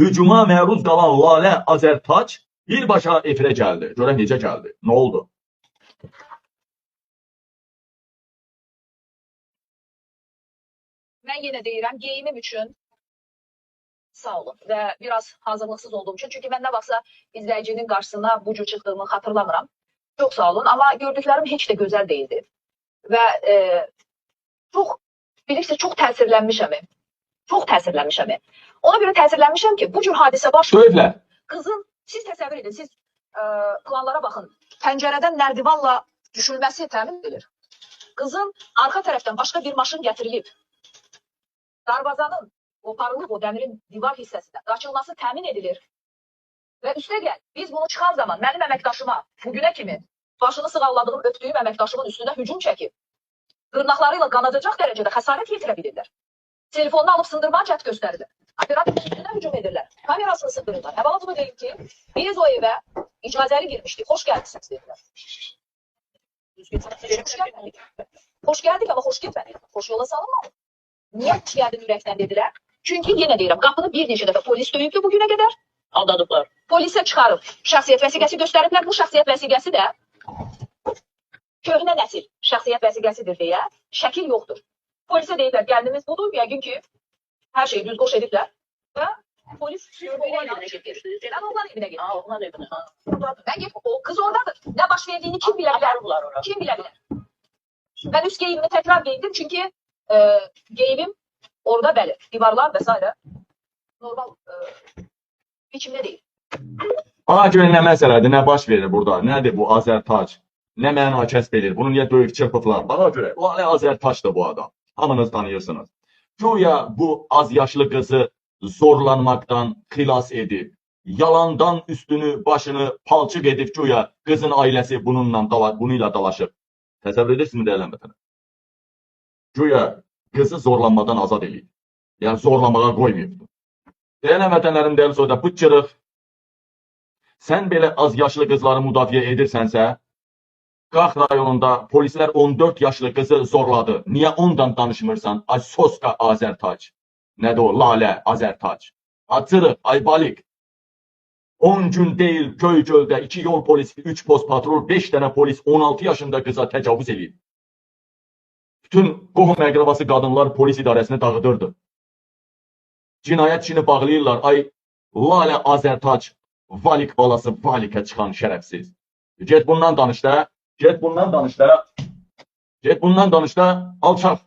Hücuma məruz qalan Lalə Azərtac birbaşa efirə gəldi. Görək necə gəldi? Nə oldu? Mən yenə deyirəm, geyimim üçün sağ olun və biraz hazırlıqsız olduğum üçün. Çünki mən nə vaxtsa izləyicinin qarşısına bu cür çıxdığımı xatırlamıram. Çox sağ olun, amma gördüklərim heç də gözəl değildi. Və bilirsiniz, çox təsirlənmişəm. Çox təsirlənmişəm. Ona görə təsirlənmişəm ki, bu cür hadisə baş verir. Qızın, siz təsəvvür edin, siz planlara baxın. Pəncərədən nərdivanla düşülməsi təmin edilir. Qızın arxa tərəfdən başqa bir maşın gətirilib. Darvazanın qoparılıb o dəmirin divar hissəsindən qaçılması təmin edilir. Və üstəgəl, biz bunu çıxan zaman mənim əməkdaşıma bugünə kimi başını sığalladığım, öpdüyüm əməkdaşımın üstünə hücum çəkib, dırnaqlarıyla qanadacaq dərəcədə xəsarət yetirə bilirlər. Telefonunu alıb sındırmağa cəhd göstərirlər. Operatorun üstünə hücum edirlər. Kamerasını sındırırlar. Əvvəla deyim ki, biz o evə icazəli girmişdik. Xoş gəldiniz dedilər. Xoş gəldik, amma xoş getmədik. Xoş yola salınmadı. Niyə xoş gəldin ürəkdən dedilər? Çünki yenə deyirəm, qapını bir neçə dəfə polis döyübdü bugünə qədər. Aldadıblar. Polisə çıxarıb, şəxsiyyət vəsiqəsi göstəriblər. Bu şəxsiyyət vəsiqəsi də köhnə nəsil şəxsiyyət vəsiqəsidir deyə şəkil yoxdur. Polisə deyiblər, gəldiniz budur, yəqin ki, hər şeyi düz qoş ediblər və polis oğlan evinə getir. Ben oğlan evinə getir. Oğlan evinə. Ben getir, o kız oradadır. Ne baş verdiğini kim bilebilir? Kim bilebilir? Ben üst giyimimi tekrar giydim çünkü giyimim orada bəli, divarlar vesaire normal biçimde değil. Ana görə nə məsələdir, nə baş verir burada? Nədir bu Azərtac? Nə məna kəsb edir? Bunu niyə döyüb çırpıblar? Bana görə, Lalə Azərtaçdır bu adam. Hamınız tanıyırsınız. Güya bu az yaşlı kızı zorlanmaktan xilas edib, yalandan üstünü, başını palçıq edib güya kızın ailəsi bununla dalaşıb. Təsəvvür edirsiniz dəyərli vətəndaşlar? Güya kızı zorlanmadan azad edib. Yəni zorlamağa qoymayıbdı. Dəyərli vətənlərim, dəyərli soyda, bu çırıq, sən belə az yaşlı qızları müdafiə edirsənsə, Qax rayonunda polislər 14 yaşlı kızı zorladı. Niye ondan danışmırsan? Ay Soska Azərtac. Nədir o? Lalə Azərtac. Açırıq, ay Balik. 10 gün değil Göygöl'də 2 yol polisi, 3 post patrol, 5 tane polis 16 yaşında kıza təcavüz edib. Bütün qohum əqrabası qadınlar polis idarəsini dağıdırdı. Cinayət işini bağlayırlar. Ay Lalə Azərtac, Valik balası Valikə çıxan şərəfsiz. Get bundan danış da. Get bundan danış da. Get bundan danış da. Alçaq.